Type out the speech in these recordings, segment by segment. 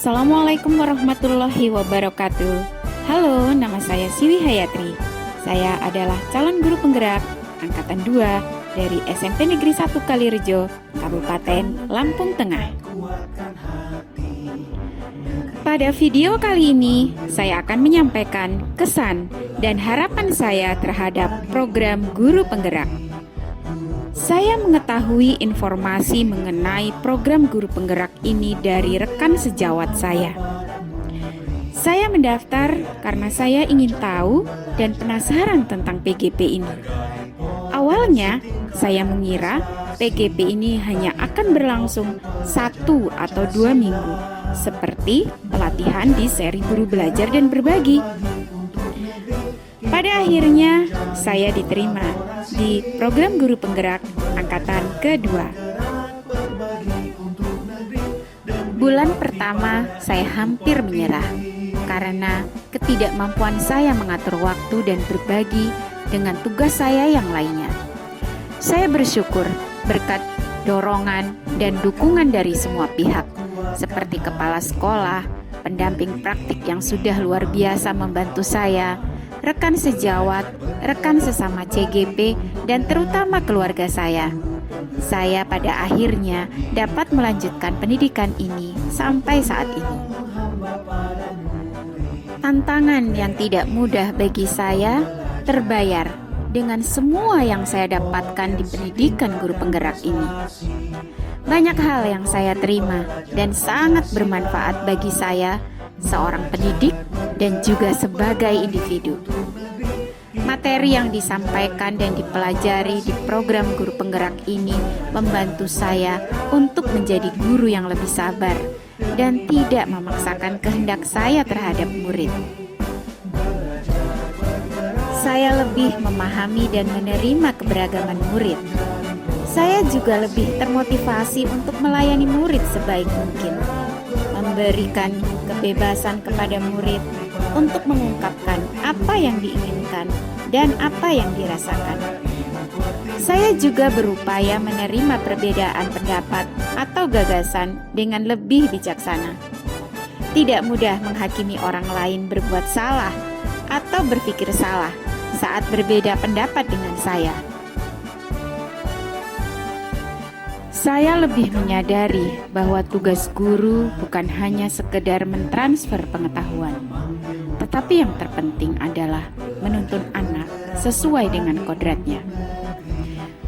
Assalamualaikum warahmatullahi wabarakatuh. Halo, nama saya Siwi Hayatri. Saya adalah calon guru penggerak Angkatan 2 dari SMP Negeri 1 Kalirejo, Kabupaten Lampung Tengah. Pada video kali ini, saya akan menyampaikan kesan dan harapan saya terhadap program guru penggerak. Saya mengetahui informasi mengenai program guru penggerak ini dari rekan sejawat saya. Saya mendaftar karena saya ingin tahu dan penasaran tentang PGP ini. Awalnya, saya mengira PGP ini hanya akan berlangsung 1 atau 2 minggu, seperti pelatihan di seri Guru Belajar dan Berbagi. Pada akhirnya, saya diterima di program guru penggerak angkatan kedua. Bulan pertama, saya hampir menyerah karena ketidakmampuan saya mengatur waktu dan berbagi dengan tugas saya yang lainnya. Saya bersyukur berkat dorongan dan dukungan dari semua pihak, seperti kepala sekolah, pendamping praktik yang sudah luar biasa membantu saya, rekan sejawat, rekan sesama CGP, dan terutama keluarga saya. Saya pada akhirnya dapat melanjutkan pendidikan ini sampai saat ini. Tantangan yang tidak mudah bagi saya terbayar dengan semua yang saya dapatkan di pendidikan guru penggerak ini. Banyak hal yang saya terima dan sangat bermanfaat bagi saya, seorang pendidik dan juga sebagai individu. Materi yang disampaikan dan dipelajari di program guru penggerak ini membantu saya untuk menjadi guru yang lebih sabar dan tidak memaksakan kehendak saya terhadap murid. Saya lebih memahami dan menerima keberagaman murid. Saya juga lebih termotivasi untuk melayani murid sebaik mungkin, memberikan kebebasan kepada murid untuk mengungkapkan apa yang diinginkan dan apa yang dirasakan. Saya juga berupaya menerima perbedaan pendapat atau gagasan dengan lebih bijaksana. Tidak mudah menghakimi orang lain berbuat salah atau berpikir salah saat berbeda pendapat dengan saya. Saya lebih menyadari bahwa tugas guru bukan hanya sekedar mentransfer pengetahuan, tetapi yang terpenting adalah menuntun anak sesuai dengan kodratnya.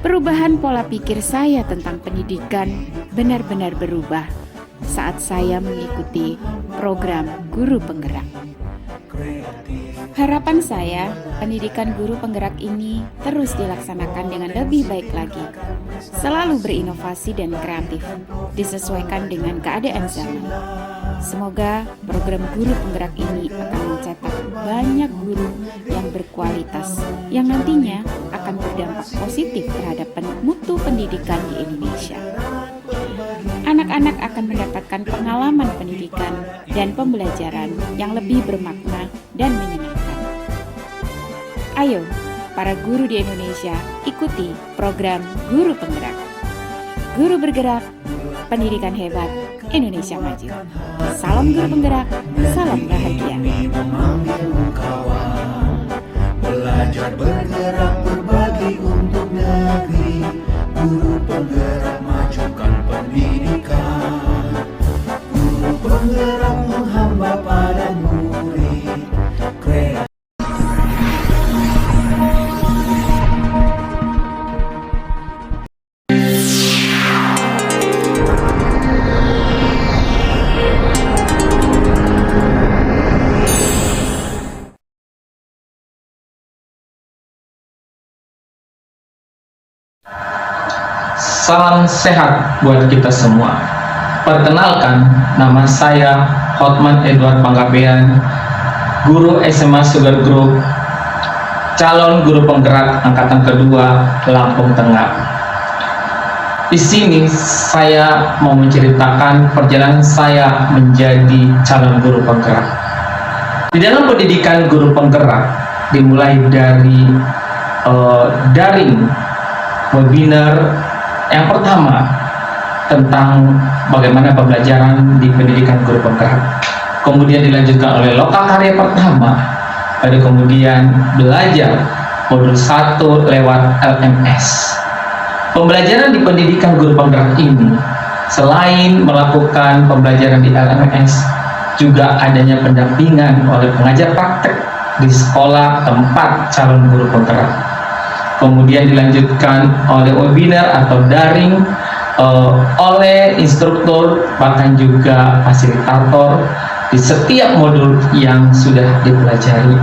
Perubahan pola pikir saya tentang pendidikan benar-benar berubah saat saya mengikuti program guru penggerak. Harapan saya, pendidikan guru penggerak ini terus dilaksanakan dengan lebih baik lagi, selalu berinovasi dan kreatif, disesuaikan dengan keadaan zaman. Semoga program guru penggerak ini akan mencetak banyak guru yang berkualitas, yang nantinya akan berdampak positif terhadap mutu pendidikan di Indonesia. Anak-anak akan mendapatkan pengalaman pendidikan dan pembelajaran yang lebih bermakna dan menyenangkan. Ayo, para guru di Indonesia, ikuti program guru penggerak. Guru bergerak, pendidikan hebat, Indonesia maju. Salam guru penggerak, salam bahagia. Belajar bergerak berbagi untuk negeri. Guru penggerak majukan pendidikan. Guru penggerak menghamba pada murid. Salam sehat buat kita semua. Perkenalkan, nama saya Hotman Edward Panggabean, guru SMA Sugar Group, calon guru penggerak angkatan kedua Lampung Tengah. Di sini saya mau menceritakan perjalanan saya menjadi calon guru penggerak. Di dalam pendidikan guru penggerak dimulai dari daring, webinar. Yang pertama, tentang bagaimana pembelajaran di pendidikan guru penggerak. Kemudian dilanjutkan oleh lokakarya pertama, lalu kemudian belajar modul 1 lewat LMS. Pembelajaran di pendidikan guru penggerak ini selain melakukan pembelajaran di LMS, juga adanya pendampingan oleh pengajar praktek di sekolah tempat calon guru penggerak. Kemudian dilanjutkan oleh webinar atau daring oleh instruktur, bahkan juga fasilitator di setiap modul yang sudah dipelajari.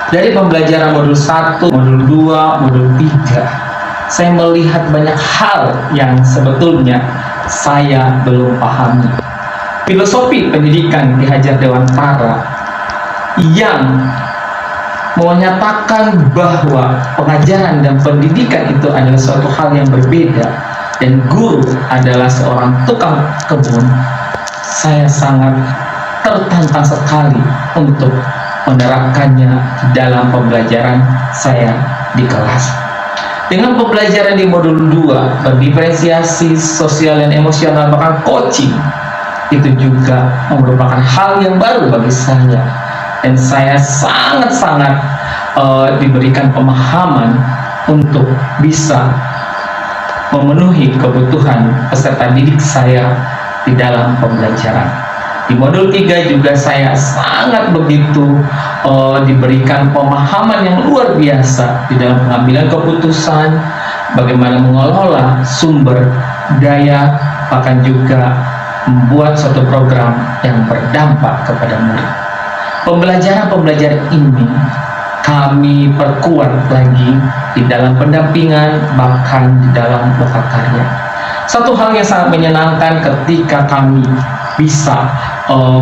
Dari pembelajaran modul 1, modul 2, modul 3, saya melihat banyak hal yang sebetulnya saya belum pahami. Filosofi pendidikan di Hajar Dewantara yang menyatakan bahwa pengajaran dan pendidikan itu adalah suatu hal yang berbeda, dan guru adalah seorang tukang kebun, saya sangat tertantang sekali untuk menerapkannya dalam pembelajaran saya di kelas. Dengan pembelajaran di modul 2, berdiferensiasi sosial dan emosional, bahkan coaching, itu juga merupakan hal yang baru bagi saya, dan saya sangat-sangat diberikan pemahaman untuk bisa memenuhi kebutuhan peserta didik saya di dalam pembelajaran. Di modul 3 juga saya sangat begitu diberikan pemahaman yang luar biasa di dalam pengambilan keputusan, bagaimana mengelola sumber daya, bahkan juga membuat suatu program yang berdampak kepada murid. Pembelajaran ini kami perkuat lagi di dalam pendampingan, bahkan di dalam lokakarya. Satu hal yang sangat menyenangkan ketika kami bisa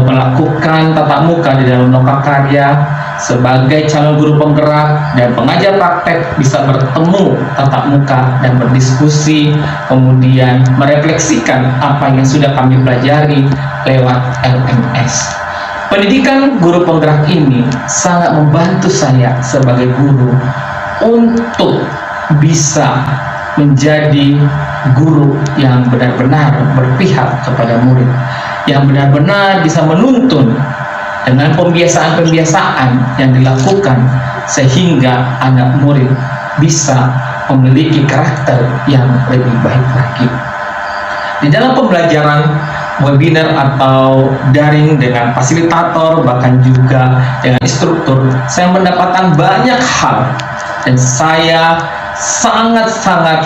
melakukan tatap muka di dalam lokakarya sebagai calon guru penggerak dan pengajar praktek, bisa bertemu tatap muka dan berdiskusi, kemudian merefleksikan apa yang sudah kami pelajari lewat LMS. Pendidikan guru penggerak ini sangat membantu saya sebagai guru untuk bisa menjadi guru yang benar-benar berpihak kepada murid, yang benar-benar bisa menuntun dengan pembiasaan-pembiasaan yang dilakukan sehingga anak murid bisa memiliki karakter yang lebih baik lagi. Di dalam pembelajaran webinar atau daring dengan fasilitator, bahkan juga dengan instruktur, saya mendapatkan banyak hal, dan saya sangat-sangat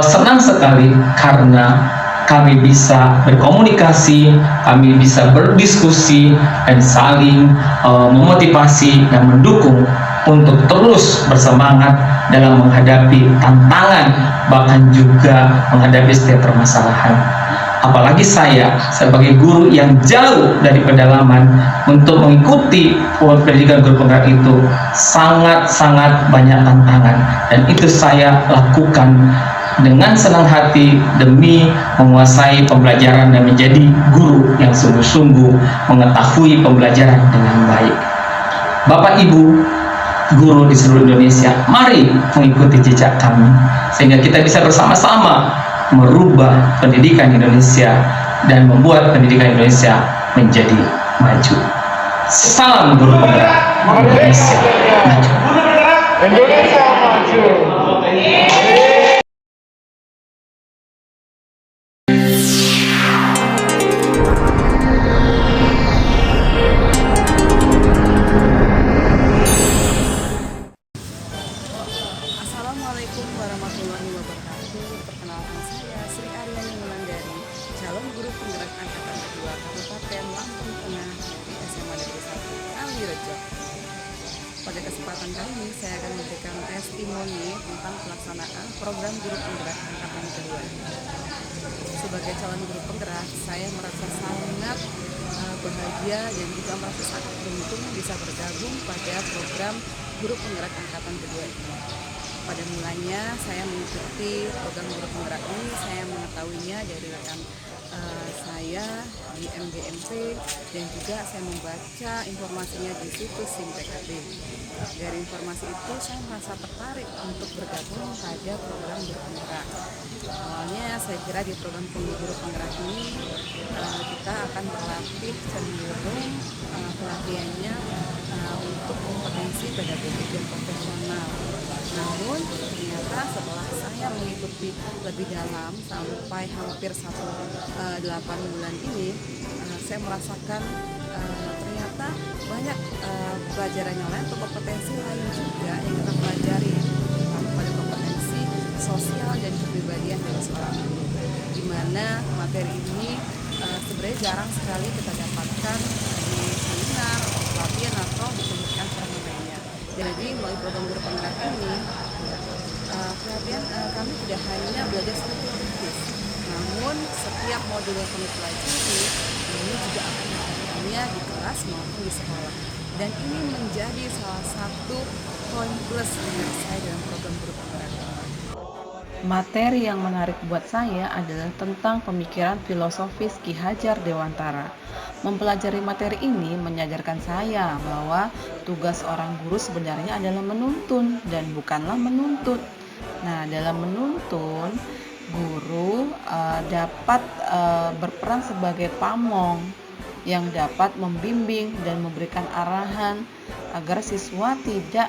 senang sekali karena kami bisa berkomunikasi, kami bisa berdiskusi, dan saling memotivasi dan mendukung untuk terus bersemangat dalam menghadapi tantangan, bahkan juga menghadapi setiap permasalahan. Apalagi saya sebagai guru yang jauh dari pedalaman, untuk mengikuti pendidikan guru penggerak itu sangat-sangat banyak tantangan, dan itu saya lakukan dengan senang hati demi menguasai pembelajaran dan menjadi guru yang sungguh-sungguh mengetahui pembelajaran dengan baik. Bapak Ibu guru di seluruh Indonesia, mari mengikuti jejak kami sehingga kita bisa bersama-sama merubah pendidikan Indonesia dan membuat pendidikan Indonesia menjadi maju. Salam guru penggerak Indonesia maju. Indonesia maju. Assalamualaikum warahmatullahi wabarakatuh. Perkenalkan, saya Sri Aryani Wulandari, calon guru penggerak angkatan kedua Kabupaten Lampung Tengah dari SMA Negeri 1 Kalirejo. Pada kesempatan kali ini saya akan memberikan testimoni tentang pelaksanaan program guru penggerak angkatan kedua. Sebagai calon guru penggerak, saya merasa sangat bahagia dan juga merasa sangat beruntung bisa bergabung pada program guru penggerak angkatan kedua ini. Pada mulanya saya mengikuti program guru penggerak ini, saya mengetahuinya dari rekan saya di MGMP, dan juga saya membaca informasinya di situs SIMPKB. Dari informasi itu saya merasa tertarik untuk bergabung pada program guru penggerak. Awalnya saya saya kira di program guru penggerak ini kita akan berlatih cenderung pelatihannya untuk kompetensi pedagogik dan profesional. Namun ternyata setelah saya mengikuti lebih dalam sampai hampir 8 bulan ini, saya merasakan ternyata banyak pelajaran yang lain atau kompetensi lain juga yang kita pelajari, terutama pada kompetensi sosial dan kepribadian dari seorang guru, di mana materi ini sebenarnya jarang sekali kita dapatkan di seminar, pelatihan atau di pendidikan formal lainnya. Jadi melalui program guru penggerak ini, pelatihan kami tidak hanya belajar secara teoritis, namun setiap modul yang kami pelajari ini juga akan dilakukannya di kelas maupun di sekolah. Dan ini menjadi salah satu poin plus menurut saya dalam program guru penggerak. Materi yang menarik buat saya adalah tentang pemikiran filosofis Ki Hajar Dewantara. Mempelajari materi ini menyadarkan saya bahwa tugas orang guru sebenarnya adalah menuntun dan bukanlah menuntut. Nah, dalam menuntun, guru dapat berperan sebagai pamong yang dapat membimbing dan memberikan arahan agar siswa tidak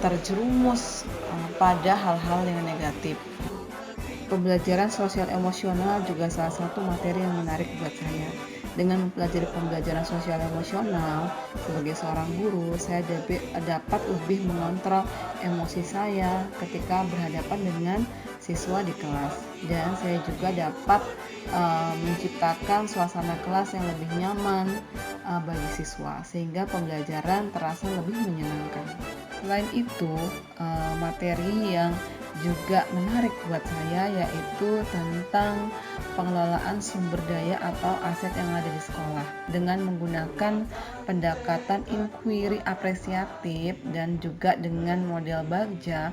terjerumus pada hal-hal yang negatif. Pembelajaran sosial emosional juga salah satu materi yang menarik buat saya. Dengan mempelajari pembelajaran sosial emosional sebagai seorang guru, saya dapat lebih mengontrol emosi saya ketika berhadapan dengan siswa di kelas, dan saya juga dapat menciptakan suasana kelas yang lebih nyaman bagi siswa sehingga pembelajaran terasa lebih menyenangkan. Selain itu, materi yang juga menarik buat saya yaitu tentang pengelolaan sumber daya atau aset yang ada di sekolah dengan menggunakan pendekatan inquiry apresiatif dan juga dengan model Bagja.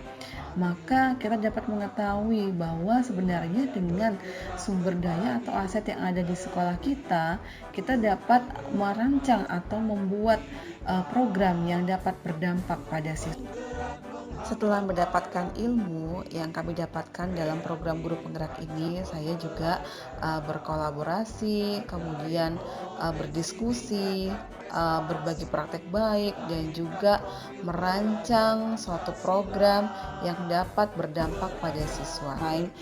Maka kita dapat mengetahui bahwa sebenarnya dengan sumber daya atau aset yang ada di sekolah kita dapat merancang atau membuat program yang dapat berdampak pada siswa. Setelah mendapatkan ilmu yang kami dapatkan dalam program guru penggerak ini, saya juga berkolaborasi, kemudian berdiskusi, berbagi praktek baik, dan juga merancang suatu program yang dapat berdampak pada siswa. Selain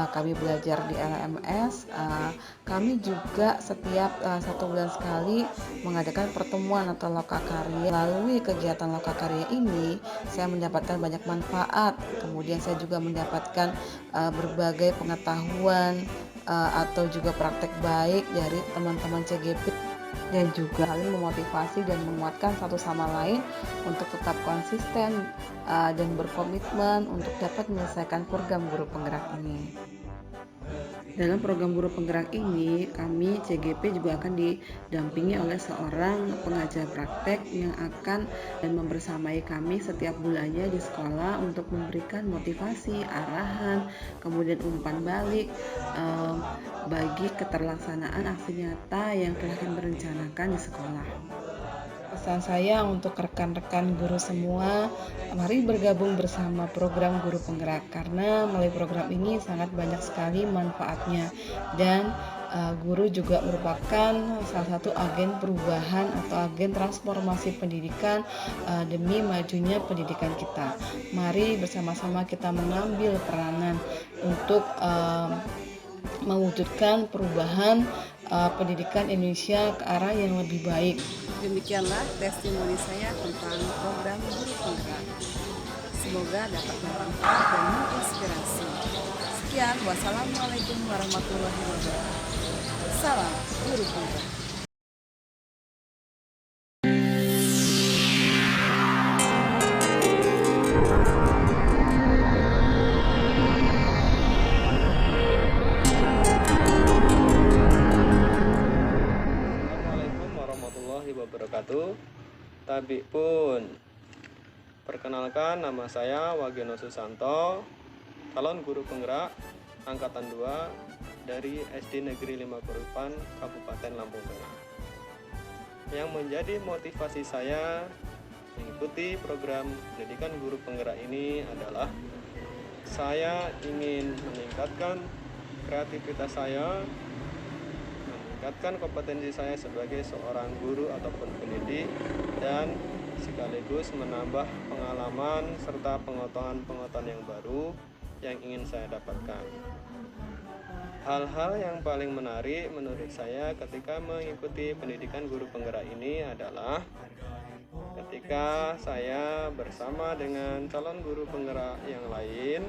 kami belajar di LMS, kami juga setiap 1 bulan sekali mengadakan pertemuan atau lokakarya. Melalui kegiatan lokakarya ini, saya mendapatkan banyak manfaat. Kemudian saya juga mendapatkan berbagai pengetahuan atau juga praktek baik dari teman-teman CGP, dan juga saling memotivasi dan menguatkan satu sama lain untuk tetap konsisten dan berkomitmen untuk dapat menyelesaikan program guru penggerak ini. Dalam program guru penggerak ini, kami CGP juga akan didampingi oleh seorang pengajar praktek yang akan dan membersamai kami setiap bulannya di sekolah untuk memberikan motivasi, arahan, kemudian umpan balik bagi keterlaksanaan aksi nyata yang telah kami rencanakan di sekolah. Pesan saya untuk rekan-rekan guru semua, mari bergabung bersama program guru penggerak, karena melalui program ini sangat banyak sekali manfaatnya, dan guru juga merupakan salah satu agen perubahan atau agen transformasi pendidikan demi majunya pendidikan kita. Mari bersama-sama kita mengambil peranan untuk mewujudkan perubahan pendidikan Indonesia ke arah yang lebih baik. Demikianlah testimoni saya tentang program guru penggerak. Semoga dapat bermanfaat dan menginspirasi. Sekian, wassalamualaikum warahmatullahi wabarakatuh. Salam guru penggerak. Tabik pun. Perkenalkan, nama saya Wageno Susanto, calon guru penggerak angkatan 2 dari SD Negeri 5 Kuripan, Kabupaten Lampung Tengah. Yang menjadi motivasi saya mengikuti program pendidikan guru penggerak ini adalah saya ingin meningkatkan kreativitas saya, meningkatkan kompetensi saya sebagai seorang guru ataupun pendidik, dan sekaligus menambah pengalaman serta pengetahuan-pengetahuan yang baru yang ingin saya dapatkan. Hal-hal yang paling menarik menurut saya ketika mengikuti pendidikan guru penggerak ini adalah ketika saya bersama dengan calon guru penggerak yang lain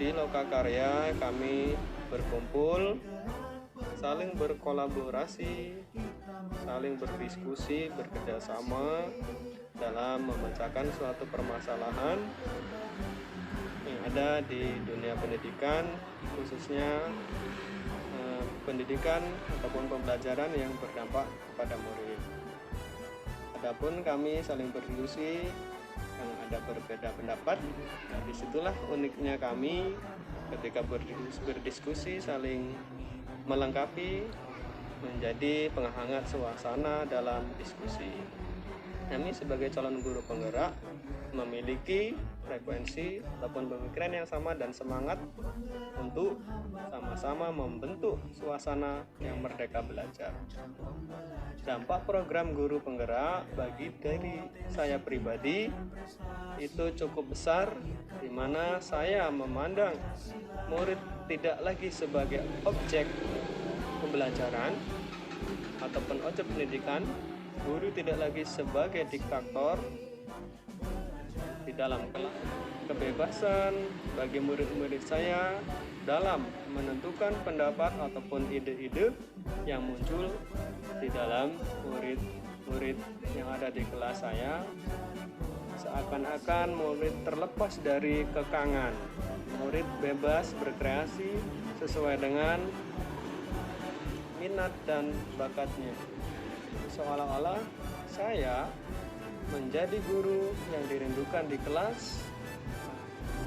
di Lokakarya, kami berkumpul, saling berkolaborasi, saling berdiskusi, bekerjasama dalam memecahkan suatu permasalahan yang ada di dunia pendidikan, khususnya pendidikan ataupun pembelajaran yang berdampak kepada murid. Adapun kami saling berdiskusi, yang ada berbeda pendapat, disitulah uniknya kami ketika berdiskusi saling melengkapi, menjadi penghangat suasana dalam diskusi. Kami sebagai calon guru penggerak memiliki frekuensi ataupun pemikiran yang sama dan semangat untuk sama-sama membentuk suasana yang merdeka belajar. Dampak program guru penggerak bagi dari saya pribadi itu cukup besar, di mana saya memandang murid tidak lagi sebagai objek pembelajaran ataupun objek pendidikan, guru tidak lagi sebagai diktator di dalam kelas. Kebebasan bagi murid-murid saya dalam menentukan pendapat ataupun ide-ide yang muncul di dalam murid-murid yang ada di kelas saya, seakan-akan murid terlepas dari kekangan. Murid bebas berkreasi sesuai dengan minat dan bakatnya. Seolah-olah saya menjadi guru yang dirindukan di kelas.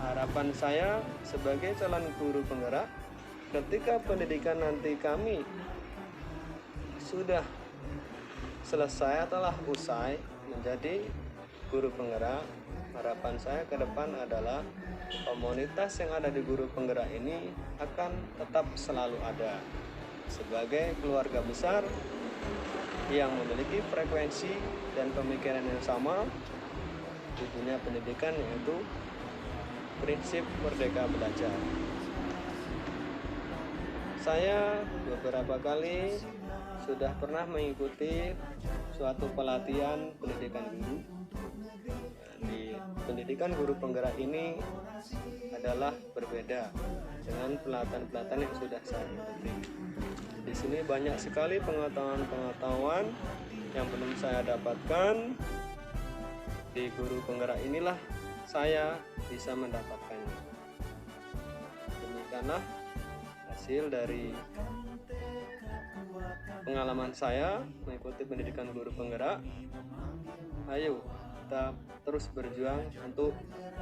Harapan saya sebagai calon guru penggerak, ketika pendidikan nanti kami sudah selesai atau usai menjadi guru penggerak, harapan saya ke depan adalah komunitas yang ada di guru penggerak ini akan tetap selalu ada sebagai keluarga besar yang memiliki frekuensi dan pemikiran yang sama di dunia pendidikan, yaitu prinsip merdeka belajar. Saya beberapa kali sudah pernah mengikuti suatu pelatihan pendidikan guru. Di pendidikan guru penggerak ini adalah berbeda dengan pelatihan-pelatihan yang sudah saya ikuti. Di sini banyak sekali pengetahuan-pengetahuan yang belum saya dapatkan. Di guru penggerak inilah saya bisa mendapatkannya. Demikianlah hasil dari pengalaman saya mengikuti pendidikan guru penggerak. Ayo kita terus berjuang untuk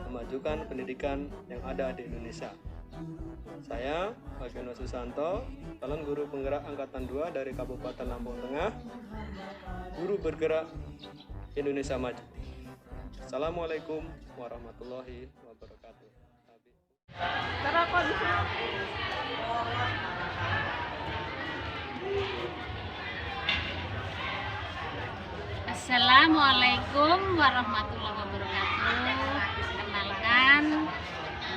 memajukan pendidikan yang ada di Indonesia. Saya Wagiono Susanto, calon guru penggerak angkatan 2 dari Kabupaten Lampung Tengah, guru bergerak Indonesia Maju. Assalamualaikum warahmatullahi wabarakatuh. Assalamualaikum warahmatullahi wabarakatuh. Kenalkan,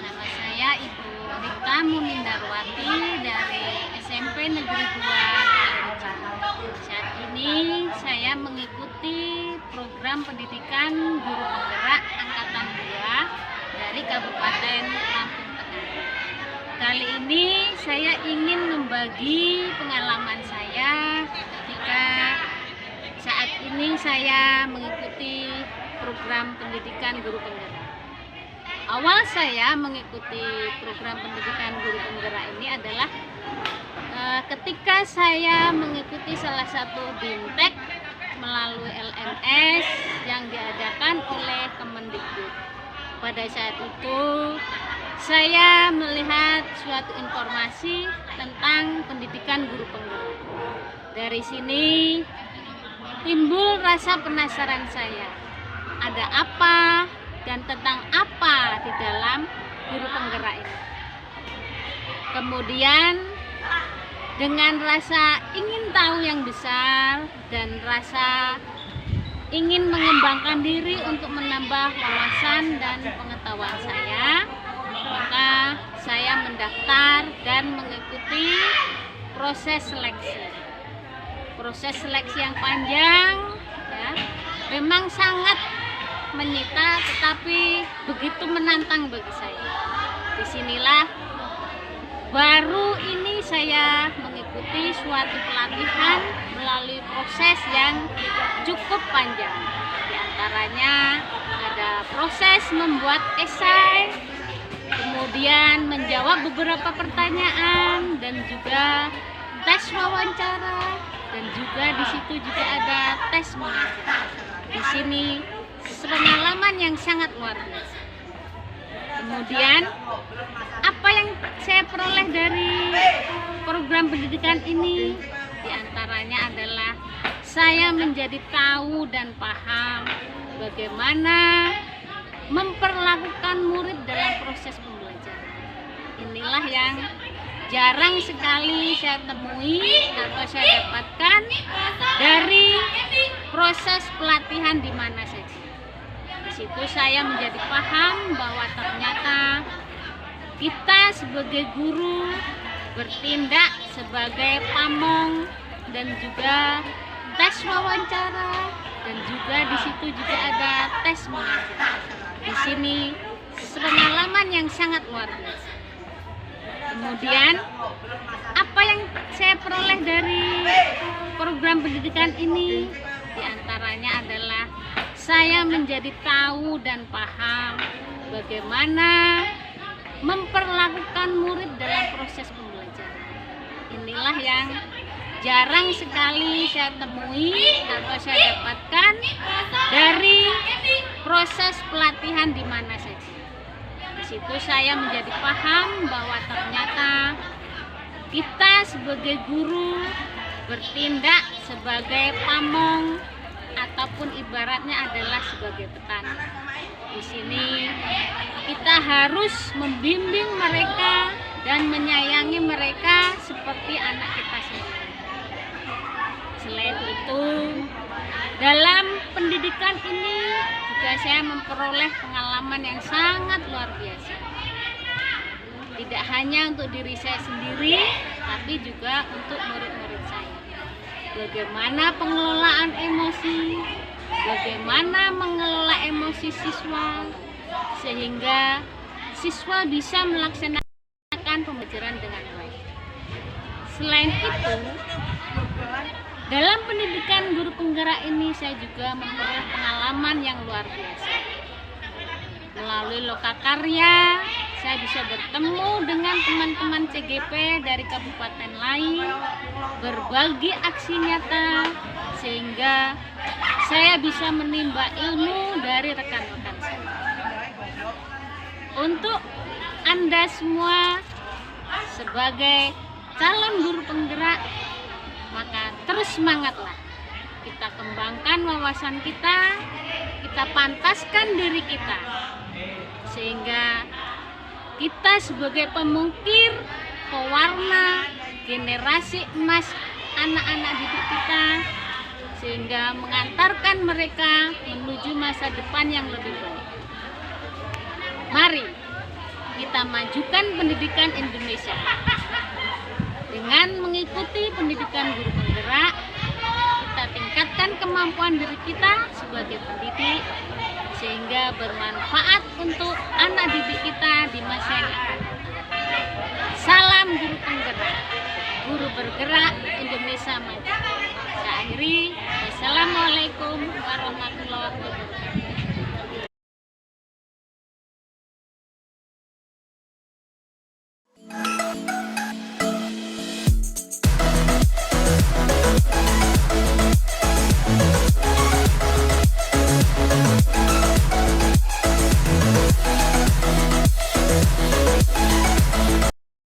nama saya Ibu Rita Munindarwati dari SMP Negeri 2. Saat ini saya mengikuti program pendidikan guru penggerak angkatan 2 dari Kabupaten Lampung Tengah. Kali ini saya ingin membagi pengalaman saya ketika saat ini saya mengikuti program pendidikan guru penggerak. Awal saya mengikuti program pendidikan guru penggerak ini adalah ketika saya mengikuti salah satu BIMTEK melalui LMS yang diadakan oleh Kemendikbud. Pada saat itu saya melihat suatu informasi tentang pendidikan guru penggerak. Dari sini timbul rasa penasaran saya, ada apa dan tentang apa di dalam guru penggerak ini. Kemudian dengan rasa ingin tahu yang besar dan rasa ingin mengembangkan diri untuk menambah wawasan dan pengetahuan saya, maka saya mendaftar dan mengikuti proses seleksi. Proses seleksi yang panjang, ya, memang sangat menyita, tetapi begitu menantang bagi saya. Disinilah baru ini saya mengikuti suatu pelatihan melalui proses yang cukup panjang. Di antaranya ada proses membuat esai, kemudian menjawab beberapa pertanyaan, dan juga tes wawancara, dan juga di situ juga ada tes mengajar. Di sini pengalaman yang sangat luar biasa. Kemudian apa yang saya peroleh dari program pendidikan ini? Di antaranya adalah saya menjadi tahu dan paham bagaimana memperlakukan murid dalam proses pembelajaran. Inilah yang jarang sekali saya temui atau saya dapatkan dari proses pelatihan di mana saja. Di situ saya menjadi paham bahwa ternyata kita sebagai guru bertindak sebagai pamong, dan juga tes wawancara, dan juga di situ juga ada tes mengajar. Di sini pengalaman yang sangat luar biasa. Kemudian apa yang saya peroleh dari program pendidikan ini? Di antaranya adalah saya menjadi tahu dan paham bagaimana memperlakukan murid dalam proses pembelajaran. Inilah yang jarang sekali saya temui atau saya dapatkan dari proses pelatihan di mana saja. Di situ saya menjadi paham bahwa ternyata kita sebagai guru bertindak sebagai pamong, ataupun ibaratnya adalah sebagai petani. Di sini kita harus membimbing mereka dan menyayangi mereka seperti anak kita sendiri. Selain itu, dalam pendidikan ini juga saya memperoleh pengalaman yang sangat luar biasa. Tidak hanya untuk diri saya sendiri, tapi juga untuk murid-murid saya. Bagaimana pengelolaan emosi, bagaimana mengelola emosi siswa, sehingga siswa bisa melaksanakan pembelajaran dengan baik. Selain itu, dalam pendidikan guru penggerak ini saya juga memperoleh pengalaman yang luar biasa. Melalui lokakarya, saya bisa bertemu dengan teman-teman CGP dari kabupaten lain, berbagi aksi nyata, sehingga saya bisa menimba ilmu dari rekan-rekan saya. Untuk Anda semua sebagai calon guru penggerak, maka terus semangatlah. Kita kembangkan wawasan kita pantaskan diri kita, sehingga kita sebagai pemungkir, pewarna generasi emas anak-anak didik kita, sehingga mengantarkan mereka menuju masa depan yang lebih baik. Mari kita majukan pendidikan Indonesia dengan mengikuti pendidikan guru penggerak. Kita tingkatkan kemampuan diri kita sebagai pendidik, sehingga bermanfaat untuk anak didik kita di masa yang akan datang. Salam guru penggerak, guru bergerak Indonesia maju. Saya akhiri, wassalamualaikum warahmatullahi wabarakatuh.